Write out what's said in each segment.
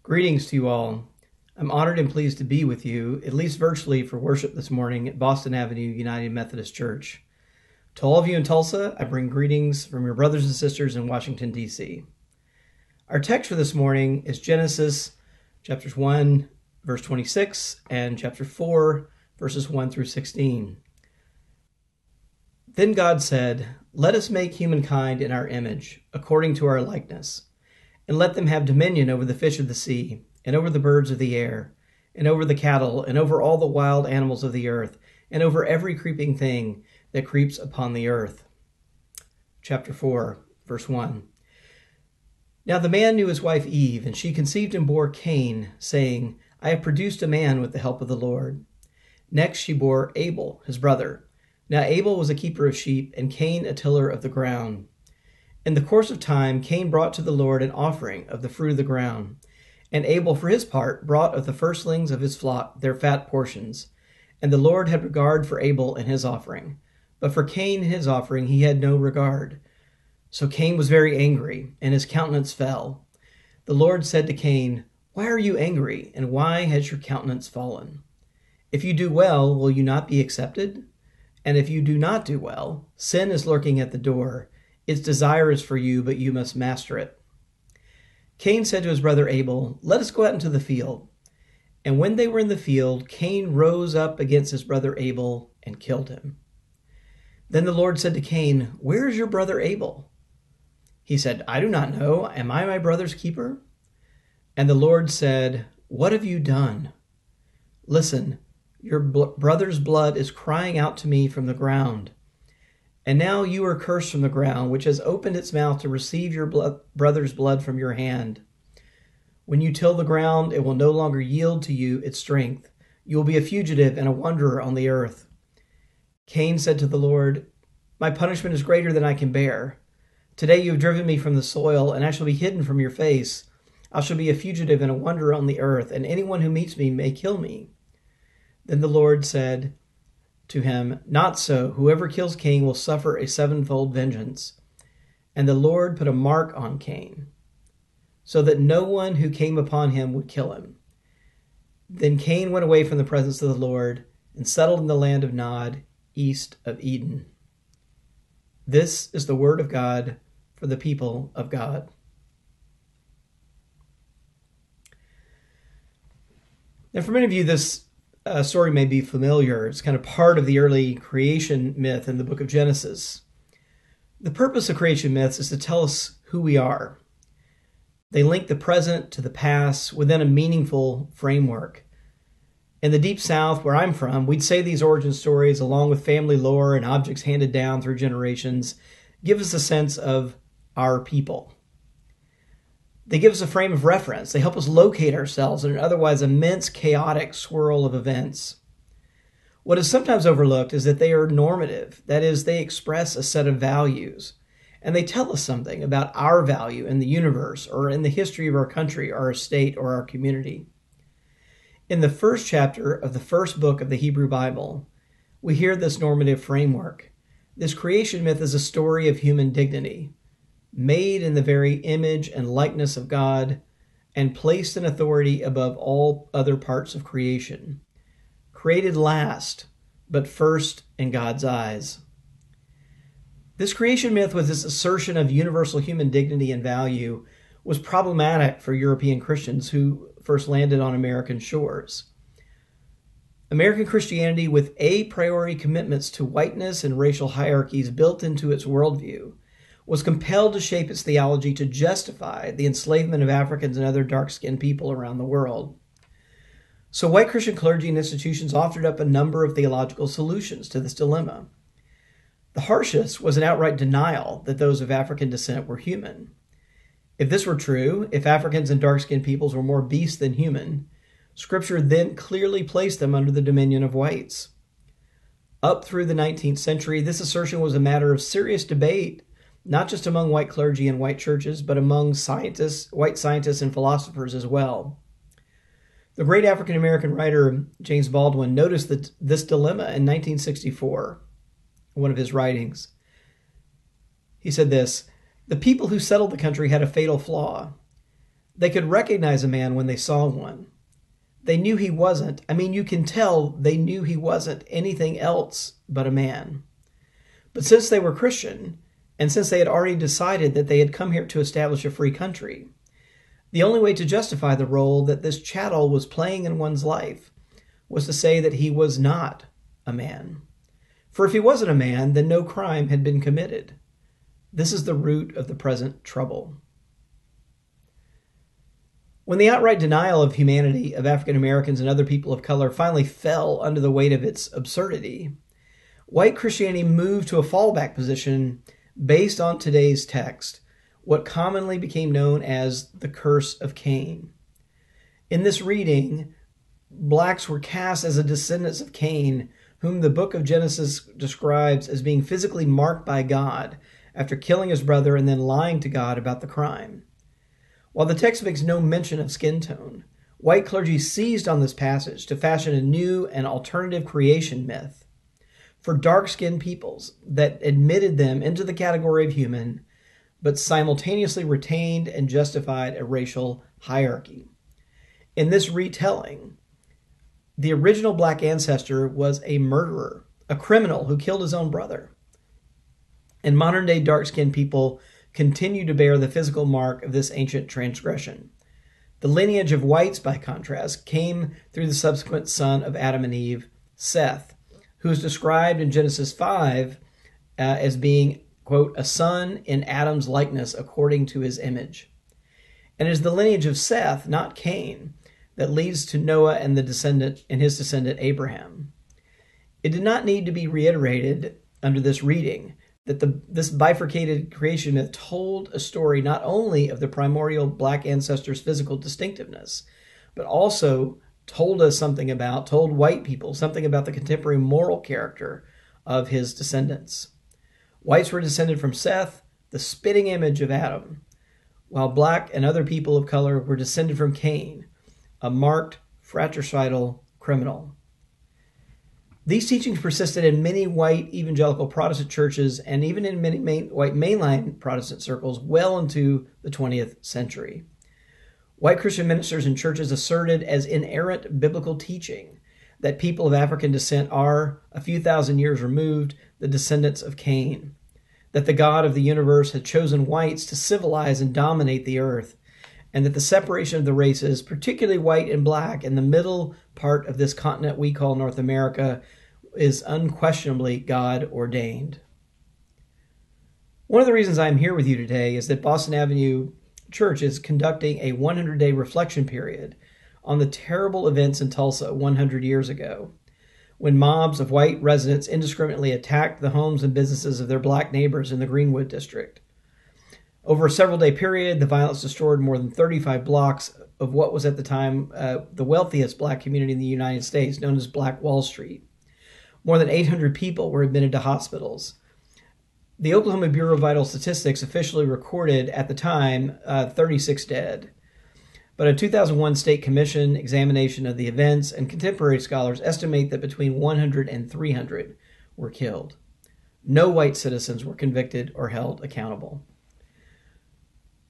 Greetings to you all. I'm honored and pleased to be with you, at least virtually, for worship this morning at Boston Avenue United Methodist Church. To all of you in Tulsa, I bring greetings from your brothers and sisters in Washington, D.C. Our text for this morning is Genesis chapters 1, verse 26, and chapter 4, verses 1 through 16. Then God said, "Let us make humankind in our image, according to our likeness, and let them have dominion over the fish of the sea, and over the birds of the air, and over the cattle, and over all the wild animals of the earth, and over every creeping thing that creeps upon the earth." Chapter 4, verse 1. Now the man knew his wife Eve, and she conceived and bore Cain, saying, "I have produced a man with the help of the Lord." Next she bore Abel, his brother. Now Abel was a keeper of sheep, and Cain a tiller of the ground. In the course of time, Cain brought to the Lord an offering of the fruit of the ground. And Abel, for his part, brought of the firstlings of his flock their fat portions. And the Lord had regard for Abel and his offering. But for Cain and his offering he had no regard. So Cain was very angry, and his countenance fell. The Lord said to Cain, "Why are you angry, and why has your countenance fallen? If you do well, will you not be accepted? And if you do not do well, sin is lurking at the door. Its desire is for you, but you must master it." Cain said to his brother Abel, "Let us go out into the field." And when they were in the field, Cain rose up against his brother Abel and killed him. Then the Lord said to Cain, "Where is your brother Abel?" He said, "I do not know. Am I my brother's keeper?" And the Lord said, "What have you done? Listen, your brother's blood is crying out to me from the ground. And now you are cursed from the ground, which has opened its mouth to receive your brother's blood from your hand. When you till the ground, it will no longer yield to you its strength. You will be a fugitive and a wanderer on the earth." Cain said to the Lord, "My punishment is greater than I can bear. Today you have driven me from the soil, and I shall be hidden from your face. I shall be a fugitive and a wanderer on the earth, and anyone who meets me may kill me." Then the Lord said to him, "Not so. Whoever kills Cain will suffer a sevenfold vengeance." And the Lord put a mark on Cain, so that no one who came upon him would kill him. Then Cain went away from the presence of the Lord and settled in the land of Nod, east of Eden. This is the word of God for the people of God. Now, for many of you, this story may be familiar. It's kind of part of the early creation myth in the book of Genesis. The purpose of creation myths is to tell us who we are. They link the present to the past within a meaningful framework. In the Deep South, where I'm from, we'd say these origin stories, along with family lore and objects handed down through generations, give us a sense of our people. They give us a frame of reference. They help us locate ourselves in an otherwise immense, chaotic swirl of events. What is sometimes overlooked is that they are normative. That is, they express a set of values, and they tell us something about our value in the universe or in the history of our country, our state, or our community. In the first chapter of the first book of the Hebrew Bible, we hear this normative framework. This creation myth is a story of human dignity, made in the very image and likeness of God, and placed in authority above all other parts of creation. Created last, but first in God's eyes. This creation myth, with its assertion of universal human dignity and value, was problematic for European Christians who first landed on American shores. American Christianity, with a priori commitments to whiteness and racial hierarchies built into its worldview, was compelled to shape its theology to justify the enslavement of Africans and other dark-skinned people around the world. So white Christian clergy and institutions offered up a number of theological solutions to this dilemma. The harshest was an outright denial that those of African descent were human. If this were true, if Africans and dark-skinned peoples were more beast than human, Scripture then clearly placed them under the dominion of whites. Up through the 19th century, this assertion was a matter of serious debate, not just among white clergy and white churches, but among white scientists and philosophers as well. The great African-American writer James Baldwin noticed this dilemma in 1964, in one of his writings. He said this: "The people who settled the country had a fatal flaw. They could recognize a man when they saw one. They knew he wasn't. You can tell they knew he wasn't anything else but a man. But since they were Christian, and since they had already decided that they had come here to establish a free country, the only way to justify the role that this chattel was playing in one's life was to say that he was not a man. For if he wasn't a man, then no crime had been committed. This is the root of the present trouble. When the outright denial of humanity of African Americans and other people of color finally fell under the weight of its absurdity, white Christianity moved to a fallback position based on today's text, what commonly became known as the curse of Cain. In this reading, blacks were cast as a descendants of Cain, whom the book of Genesis describes as being physically marked by God after killing his brother and then lying to God about the crime. While the text makes no mention of skin tone, white clergy seized on this passage to fashion a new and alternative creation myth for dark-skinned peoples that admitted them into the category of human, but simultaneously retained and justified a racial hierarchy. In this retelling, the original black ancestor was a murderer, a criminal who killed his own brother. And modern-day dark-skinned people continue to bear the physical mark of this ancient transgression. The lineage of whites, by contrast, came through the subsequent son of Adam and Eve, Seth, who is described in Genesis 5 as being, quote, a son in Adam's likeness according to his image. And it is the lineage of Seth, not Cain, that leads to Noah and his descendant Abraham. It did not need to be reiterated under this reading that this bifurcated creation myth told a story not only of the primordial black ancestor's physical distinctiveness, but also told white people something about the contemporary moral character of his descendants. Whites were descended from Seth, the spitting image of Adam, while black and other people of color were descended from Cain, a marked fratricidal criminal. These teachings persisted in many white evangelical Protestant churches and even in many white mainline Protestant circles well into the 20th century. White Christian ministers and churches asserted as inerrant biblical teaching that people of African descent are, a few thousand years removed, the descendants of Cain, that the God of the universe had chosen whites to civilize and dominate the earth, and that the separation of the races, particularly white and black, in the middle part of this continent we call North America, is unquestionably God-ordained. One of the reasons I'm here with you today is that Boston Avenue Church is conducting a 100-day reflection period on the terrible events in Tulsa 100 years ago, when mobs of white residents indiscriminately attacked the homes and businesses of their black neighbors in the Greenwood district. Over a several-day period, the violence destroyed more than 35 blocks of what was at the time the wealthiest black community in the United States, known as Black Wall Street. More than 800 people were admitted to hospitals. The Oklahoma Bureau of Vital Statistics officially recorded at the time 36 dead. But a 2001 state commission examination of the events and contemporary scholars estimate that between 100 and 300 were killed. No white citizens were convicted or held accountable.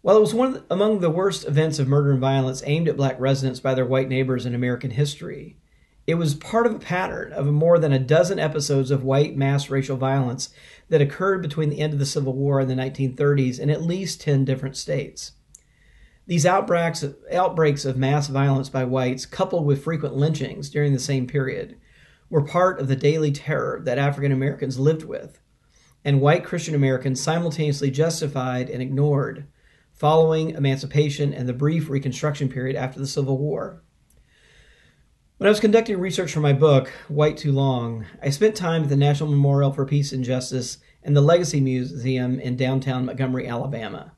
While it was among the worst events of murder and violence aimed at black residents by their white neighbors in American history, it was part of a pattern of more than a dozen episodes of white mass racial violence that occurred between the end of the Civil War and the 1930s in at least 10 different states. These outbreaks of mass violence by whites, coupled with frequent lynchings during the same period, were part of the daily terror that African Americans lived with, and white Christian Americans simultaneously justified and ignored following emancipation and the brief Reconstruction period after the Civil War. When I was conducting research for my book, White Too Long, I spent time at the National Memorial for Peace and Justice and the Legacy Museum in downtown Montgomery, Alabama,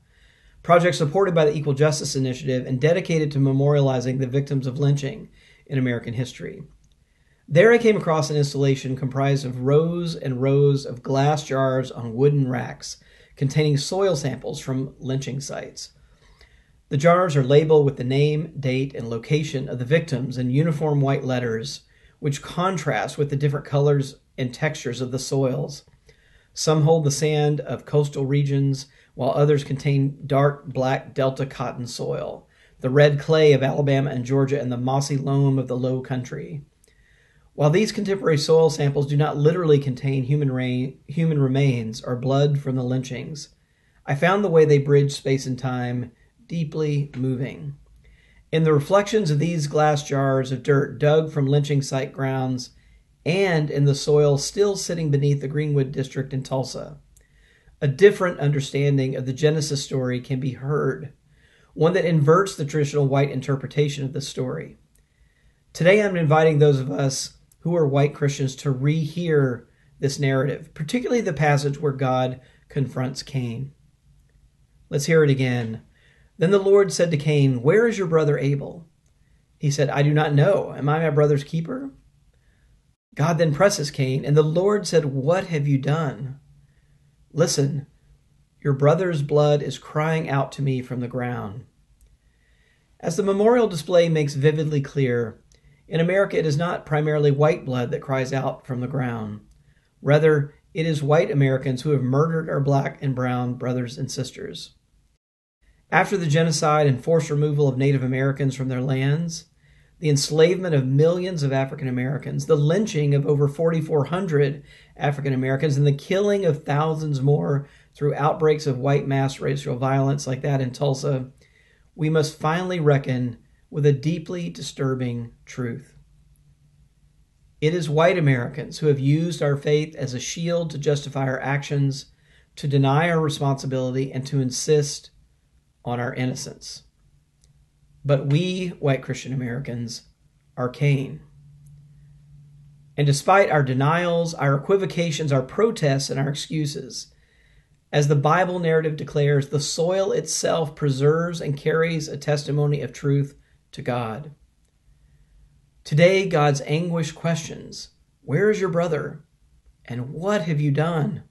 projects supported by the Equal Justice Initiative and dedicated to memorializing the victims of lynching in American history. There I came across an installation comprised of rows and rows of glass jars on wooden racks containing soil samples from lynching sites. The jars are labeled with the name, date, and location of the victims in uniform white letters, which contrast with the different colors and textures of the soils. Some hold the sand of coastal regions, while others contain dark black delta cotton soil. the red clay of Alabama and Georgia, and the mossy loam of the low country. While these contemporary soil samples do not literally contain human remains or blood from the lynchings, I found the way they bridge space and time deeply moving. In the reflections of these glass jars of dirt dug from lynching site grounds, and in the soil still sitting beneath the Greenwood district in Tulsa, a different understanding of the Genesis story can be heard, one that inverts the traditional white interpretation of the story. Today I'm inviting those of us who are white Christians to rehear this narrative, particularly the passage where God confronts Cain. Let's hear it again. Then the Lord said to Cain, "Where is your brother Abel?" He said, "I do not know. Am I my brother's keeper?" God then presses Cain, and the Lord said, "What have you done?" "Listen, your brother's blood is crying out to me from the ground." As the memorial display makes vividly clear, in America it is not primarily white blood that cries out from the ground. Rather, it is white Americans who have murdered our black and brown brothers and sisters. After the genocide and forced removal of Native Americans from their lands, the enslavement of millions of African Americans, the lynching of over 4,400 African Americans, and the killing of thousands more through outbreaks of white mass racial violence like that in Tulsa, we must finally reckon with a deeply disturbing truth. It is white Americans who have used our faith as a shield to justify our actions, to deny our responsibility, and to insist on our innocence. But we, white Christian Americans, are Cain. And despite our denials, our equivocations, our protests, and our excuses, as the Bible narrative declares, the soil itself preserves and carries a testimony of truth to God. Today, God's anguish questions, "Where is your brother? And what have you done?"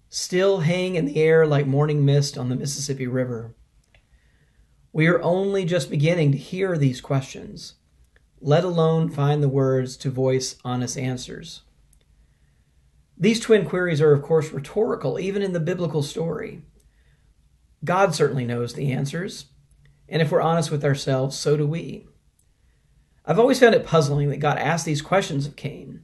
still hang in the air like morning mist on the Mississippi River. We are only just beginning to hear these questions, let alone find the words to voice honest answers. These twin queries are, of course, rhetorical, even in the biblical story. God certainly knows the answers, and if we're honest with ourselves, so do we. I've always found it puzzling that God asked these questions of Cain.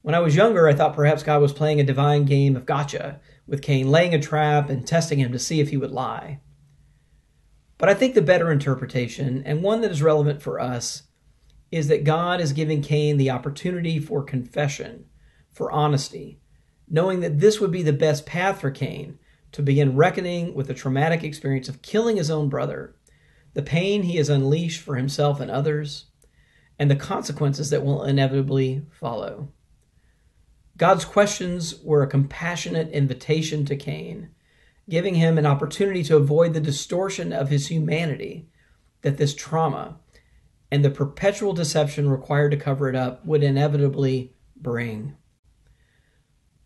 When I was younger, I thought perhaps God was playing a divine game of gotcha with Cain, laying a trap and testing him to see if he would lie. But I think the better interpretation, and one that is relevant for us, is that God is giving Cain the opportunity for confession, for honesty, knowing that this would be the best path for Cain to begin reckoning with the traumatic experience of killing his own brother, the pain he has unleashed for himself and others, and the consequences that will inevitably follow. God's questions were a compassionate invitation to Cain, giving him an opportunity to avoid the distortion of his humanity that this trauma and the perpetual deception required to cover it up would inevitably bring.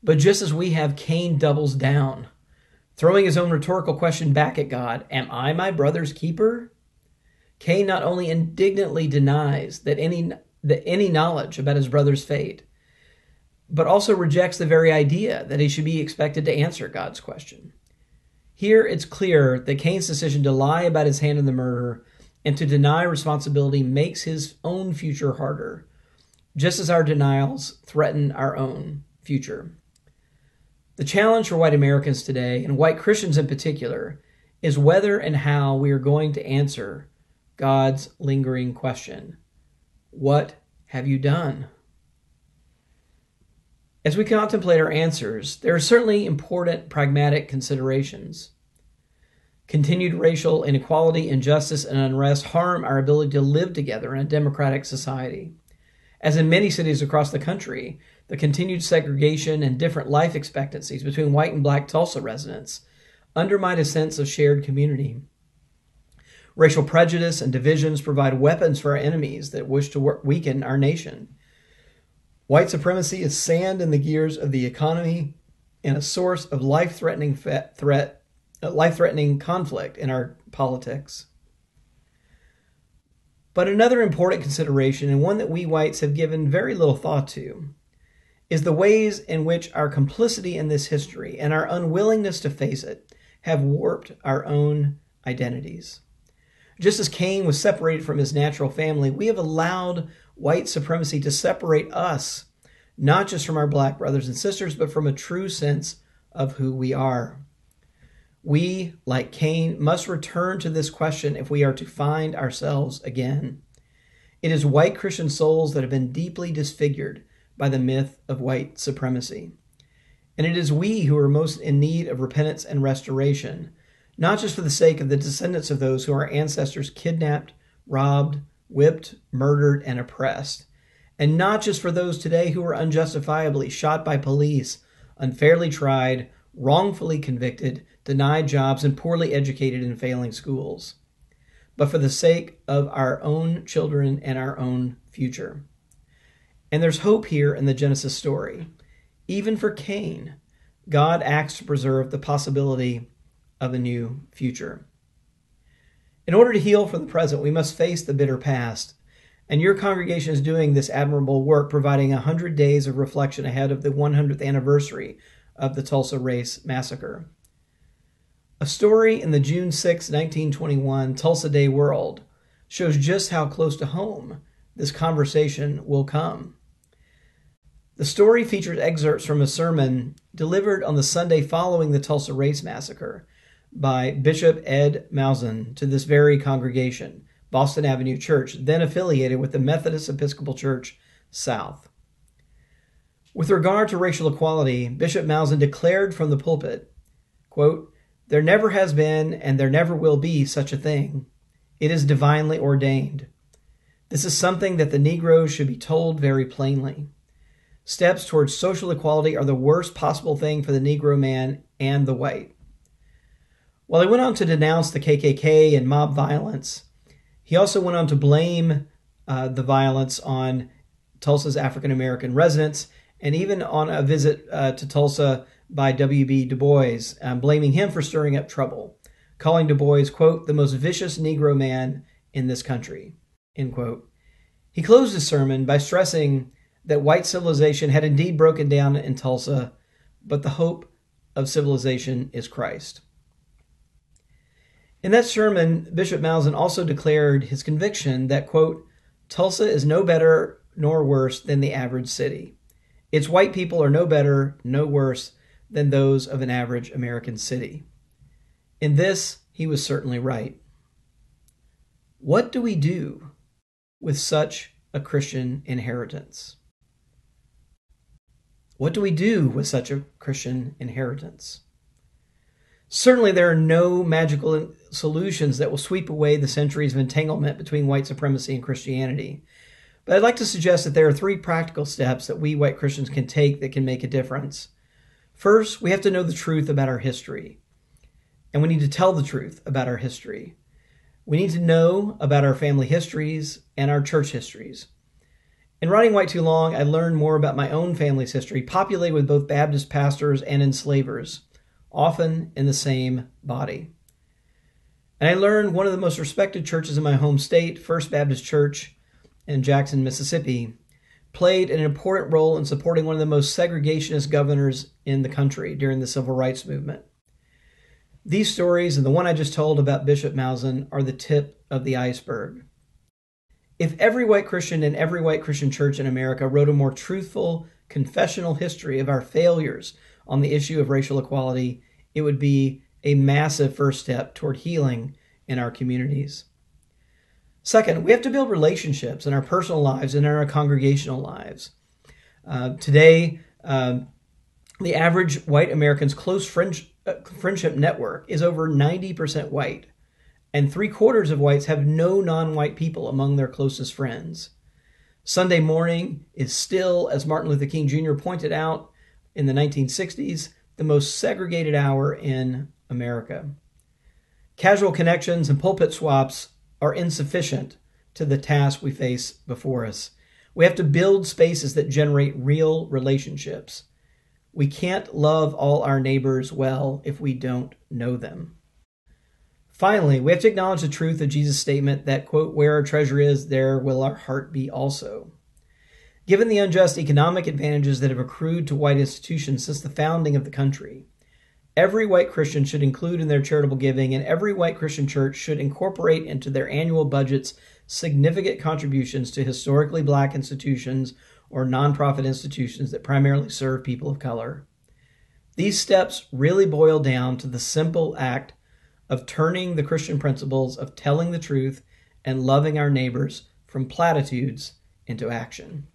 But just as we have, Cain doubles down, throwing his own rhetorical question back at God, "Am I my brother's keeper?" Cain not only indignantly denies that any knowledge about his brother's fate, but also rejects the very idea that he should be expected to answer God's question. Here it's clear that Cain's decision to lie about his hand in the murder and to deny responsibility makes his own future harder, just as our denials threaten our own future. The challenge for white Americans today, and white Christians in particular, is whether and how we are going to answer God's lingering question, "What have you done?" As we contemplate our answers, there are certainly important pragmatic considerations. Continued racial inequality, injustice, and unrest harm our ability to live together in a democratic society. As in many cities across the country, the continued segregation and different life expectancies between white and black Tulsa residents undermine a sense of shared community. Racial prejudice and divisions provide weapons for our enemies that wish to weaken our nation. White supremacy is sand in the gears of the economy and a source of life-threatening conflict in our politics. But another important consideration, and one that we whites have given very little thought to, is the ways in which our complicity in this history and our unwillingness to face it have warped our own identities. Just as Cain was separated from his natural family, we have allowed white supremacy to separate us, not just from our black brothers and sisters, but from a true sense of who we are. We, like Cain, must return to this question if we are to find ourselves again. It is white Christian souls that have been deeply disfigured by the myth of white supremacy. And it is we who are most in need of repentance and restoration, not just for the sake of the descendants of those who our ancestors kidnapped, robbed, whipped, murdered, and oppressed, and not just for those today who are unjustifiably shot by police, unfairly tried, wrongfully convicted, denied jobs, and poorly educated in failing schools, but for the sake of our own children and our own future. And there's hope here in the Genesis story. Even for Cain, God acts to preserve the possibility of a new future. In order to heal from the present, we must face the bitter past. And your congregation is doing this admirable work, providing 100 days of reflection ahead of the 100th anniversary of the Tulsa Race Massacre. A story in the June 6, 1921 Tulsa Day World shows just how close to home this conversation will come. The story features excerpts from a sermon delivered on the Sunday following the Tulsa Race Massacre by Bishop Ed Mausen to this very congregation, Boston Avenue Church, then affiliated with the Methodist Episcopal Church South. With regard to racial equality, Bishop Mausen declared from the pulpit, quote, "There never has been and there never will be such a thing. It is divinely ordained. This is something that the Negroes should be told very plainly. Steps towards social equality are the worst possible thing for the Negro man and the white." While he went on to denounce the KKK and mob violence, he also went on to blame the violence on Tulsa's African-American residents, and even on a visit to Tulsa by W.B. Du Bois, blaming him for stirring up trouble, calling Du Bois, quote, "the most vicious Negro man in this country," end quote. He closed his sermon by stressing that white civilization had indeed broken down in Tulsa, but the hope of civilization is Christ. In that sermon, Bishop Mausen also declared his conviction that, quote, "Tulsa is no better nor worse than the average city. Its white people are no better, no worse than those of an average American city." In this, he was certainly right. What do we do with such a Christian inheritance? What do we do with such a Christian inheritance? Certainly, there are no magical solutions that will sweep away the centuries of entanglement between white supremacy and Christianity. But I'd like to suggest that there are 3 practical steps that we white Christians can take that can make a difference. First, we have to know the truth about our history. And we need to tell the truth about our history. We need to know about our family histories and our church histories. In writing White Too Long, I learned more about my own family's history, populated with both Baptist pastors and enslavers, often in the same body. And I learned one of the most respected churches in my home state, First Baptist Church in Jackson, Mississippi, played an important role in supporting one of the most segregationist governors in the country during the Civil Rights Movement. These stories and the one I just told about Bishop Mausen are the tip of the iceberg. If every white Christian and every white Christian church in America wrote a more truthful, confessional history of our failures on the issue of racial equality, it would be a massive first step toward healing in our communities. Second, we have to build relationships in our personal lives and in our congregational lives. Today, the average white American's close friendship network is over 90% white, and 3/4 of whites have no non-white people among their closest friends. Sunday morning is still, as Martin Luther King Jr. pointed out in the 1960s, the most segregated hour in America. Casual connections and pulpit swaps are insufficient to the task we face before us. We have to build spaces that generate real relationships. We can't love all our neighbors well if we don't know them. Finally, we have to acknowledge the truth of Jesus' statement that, quote, "where our treasure is, there will our heart be also." Given the unjust economic advantages that have accrued to white institutions since the founding of the country, every white Christian should include in their charitable giving, and every white Christian church should incorporate into their annual budgets significant contributions to historically black institutions or nonprofit institutions that primarily serve people of color. These steps really boil down to the simple act of turning the Christian principles of telling the truth and loving our neighbors from platitudes into action.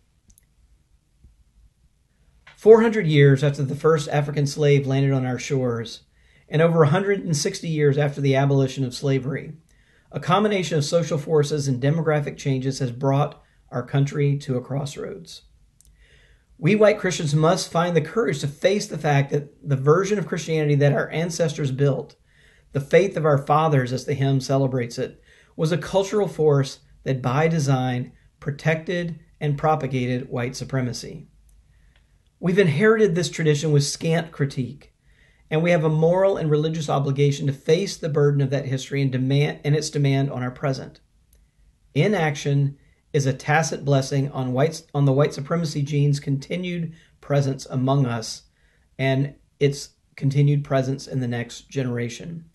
400 years after the first African slave landed on our shores, and over 160 years after the abolition of slavery, a combination of social forces and demographic changes has brought our country to a crossroads. We white Christians must find the courage to face the fact that the version of Christianity that our ancestors built, the faith of our fathers as the hymn celebrates it, was a cultural force that by design protected and propagated white supremacy. We've inherited this tradition with scant critique, and we have a moral and religious obligation to face the burden of that history and its demand on our present. Inaction is a tacit blessing on the white supremacy gene's continued presence among us and its continued presence in the next generation.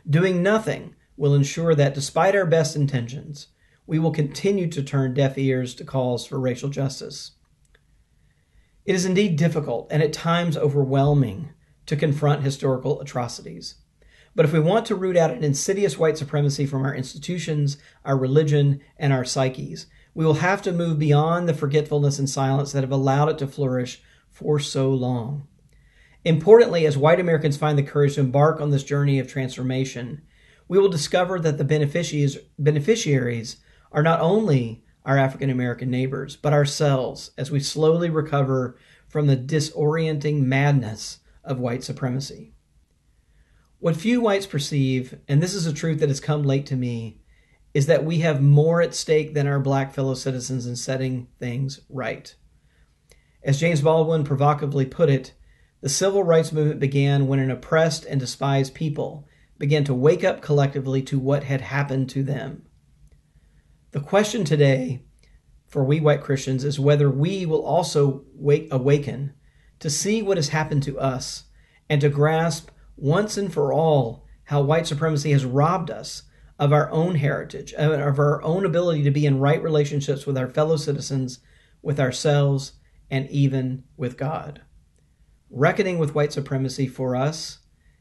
Doing nothing will ensure that, despite our best intentions, we will continue to turn deaf ears to calls for racial justice. It is indeed difficult and at times overwhelming to confront historical atrocities. But if we want to root out an insidious white supremacy from our institutions, our religion, and our psyches, we will have to move beyond the forgetfulness and silence that have allowed it to flourish for so long. Importantly, as white Americans find the courage to embark on this journey of transformation, we will discover that the beneficiaries are not only our African American neighbors, but ourselves as we slowly recover from the disorienting madness of white supremacy. What few whites perceive, and this is a truth that has come late to me, is that we have more at stake than our black fellow citizens in setting things right. As James Baldwin provocatively put it, the civil rights movement began when an oppressed and despised people began to wake up collectively to what had happened to them. The question today for we white Christians is whether we will also awaken to see what has happened to us and to grasp once and for all how white supremacy has robbed us of our own heritage, of our own ability to be in right relationships with our fellow citizens, with ourselves, and even with God. Reckoning with white supremacy for us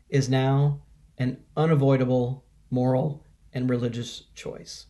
is now an unavoidable moral and religious choice.